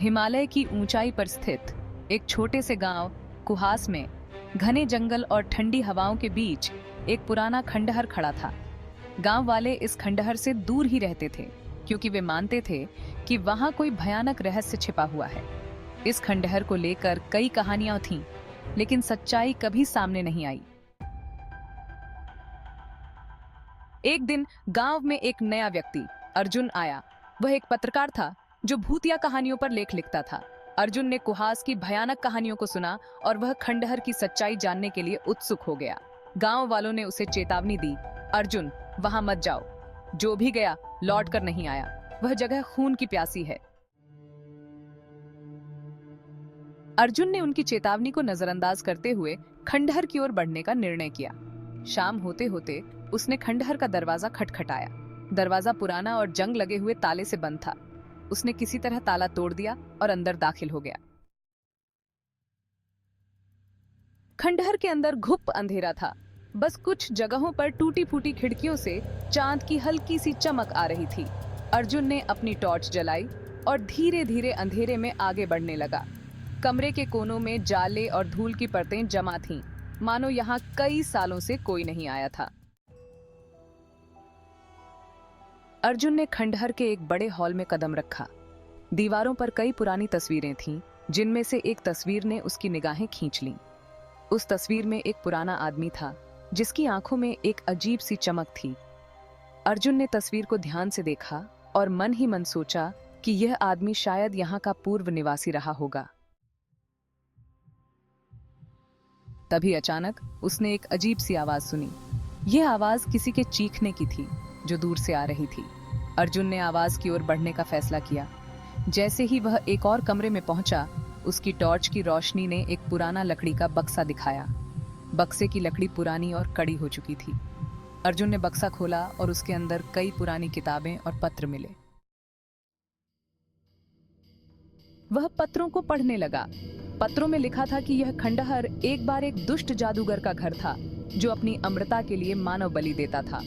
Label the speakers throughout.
Speaker 1: हिमालय की ऊंचाई पर स्थित एक छोटे से गांव कुहास में घने जंगल और ठंडी हवाओं के बीच एक पुराना खंडहर खड़ा था। गांव वाले इस खंडहर से दूर ही रहते थे क्योंकि वे मानते थे कि वहां कोई भयानक रहस्य छिपा हुआ है। इस खंडहर को लेकर कई कहानियां थीं, लेकिन सच्चाई कभी सामने नहीं आई। एक दिन गांव में एक नया व्यक्ति अर्जुन आया। वह एक पत्रकार था जो भूतिया कहानियों पर लेख लिखता था। अर्जुन ने कुहास की भयानक कहानियों को सुना और वह खंडहर की सच्चाई जानने के लिए उत्सुक हो गया। गांव वालों ने उसे चेतावनी दी, अर्जुन वहां मत जाओ, जो भी गया लौट कर नहीं आया, वह जगह खून की प्यासी है। अर्जुन ने उनकी चेतावनी को नजरअंदाज करते हुए खंडहर की ओर बढ़ने का निर्णय किया। शाम होते होते उसने खंडहर का दरवाजा खटखटाया। दरवाजा पुराना और जंग लगे हुए ताले से बंद था। उसने किसी तरह ताला तोड़ दिया और अंदर दाखिल हो गया। खंडहर के अंदर घुप अंधेरा था। बस कुछ जगहों पर टूटी फूटी खिड़कियों से चांद की हल्की सी चमक आ रही थी। अर्जुन ने अपनी टॉर्च जलाई और धीरे धीरे अंधेरे में आगे बढ़ने लगा। कमरे के कोनों में जाले और धूल की परतें जमा थीं, मानो यहाँ कई सालों से कोई नहीं आया था। अर्जुन ने खंडहर के एक बड़े हॉल में कदम रखा। दीवारों पर कई पुरानी तस्वीरें थीं, जिनमें से एक तस्वीर ने उसकी निगाहें खींच लीं। उस तस्वीर में एक पुराना आदमी था जिसकी आंखों में एक अजीब सी चमक थी। अर्जुन ने तस्वीर को ध्यान से देखा और मन ही मन सोचा कि यह आदमी शायद यहाँ का पूर्व निवासी रहा होगा। तभी अचानक उसने एक अजीब सी आवाज सुनी। यह आवाज किसी के चीखने की थी जो दूर से आ रही थी। अर्जुन ने आवाज की ओर बढ़ने का फैसला किया। जैसे ही वह एक और कमरे में पहुंचा, उसकी टॉर्च की रोशनी ने एक पुराना लकड़ी का बक्सा दिखाया। बक्से की लकड़ी पुरानी और कड़ी हो चुकी थी। अर्जुन ने बक्सा खोला और उसके अंदर कई पुरानी किताबें और पत्र मिले। वह पत्रों को पढ़ने लगा। पत्रों में लिखा था कि यह खंडहर एक बार एक दुष्ट जादूगर का घर था जो अपनी अमरता के लिए मानव बलि देता था।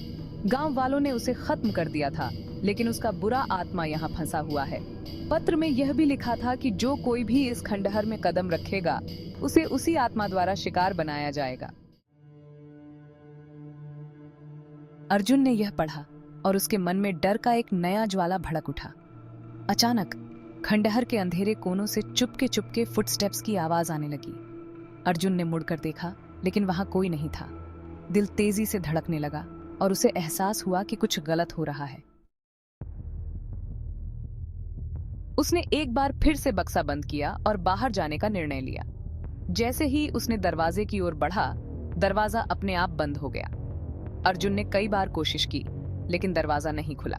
Speaker 1: गांव वालों ने उसे खत्म कर दिया था, लेकिन उसका बुरा आत्मा यहाँ फंसा हुआ है। पत्र में यह भी लिखा था कि जो कोई भी इस खंडहर में कदम रखेगा, उसे उसी आत्मा द्वारा शिकार बनाया जाएगा। अर्जुन ने यह पढ़ा और उसके मन में डर का एक नया ज्वाला भड़क उठा। अचानक खंडहर के अंधेरे कोनों से चुपके चुपके फुटस्टेप्स की आवाज आने लगी। अर्जुन ने मुड़कर देखा, लेकिन वहां कोई नहीं था। दिल तेजी से धड़कने लगा और उसे एहसास हुआ कि कुछ गलत हो रहा है। उसने एक बार फिर से बक्सा बंद किया और बाहर जाने का निर्णय लिया। जैसे ही उसने दरवाजे की ओर बढ़ा, दरवाजा अपने आप बंद हो गया। अर्जुन ने कई बार कोशिश की, लेकिन दरवाजा नहीं खुला।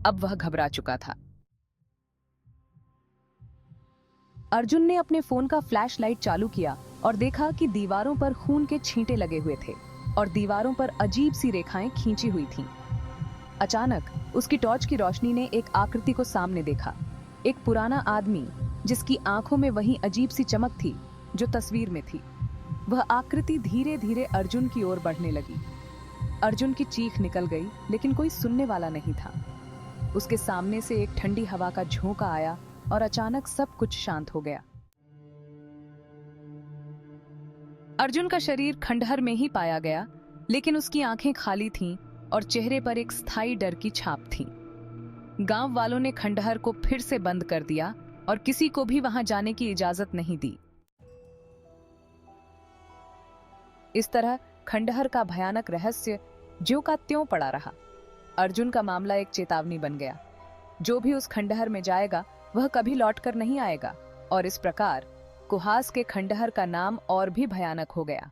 Speaker 1: अब वह घबरा चुका था। अर्जुन ने अपने फोन का फ्लैशलाइट चालू किया और देखा कि दीवारों पर खून के छींटे लगे हुए थे और दीवारों पर अजीब सी रेखाएं खींची हुई थीं। अचानक उसकी टॉर्च की रोशनी ने एक आकृति को सामने देखा। एक पुराना आदमी जिसकी आंखों में वही अजीब सी चमक थी जो तस्वीर में थी। वह आकृति धीरे धीरे अर्जुन की ओर बढ़ने लगी। अर्जुन की चीख निकल गई, लेकिन कोई सुनने वाला नहीं था। उसके सामने से एक ठंडी हवा का झोंका आया और अचानक सब कुछ शांत हो गया। अर्जुन का शरीर खंडहर में ही पाया गया, लेकिन उसकी आंखें खाली थीं और चेहरे पर एक स्थायी डर की छाप थी। गांव वालों ने खंडहर को फिर से बंद कर दिया और किसी को भी वहां जाने की इजाजत नहीं दी। इस तरह खंडहर का भयानक रहस्य ज्यों का त्यों पड़ा रहा। अर्जुन का मामला एक चेतावनी बन गया। जो भी उस खंडहर में जाएगा वह कभी लौटकर नहीं आएगा, और इस प्रकार कुहास के खंडहर का नाम और भी भयानक हो गया।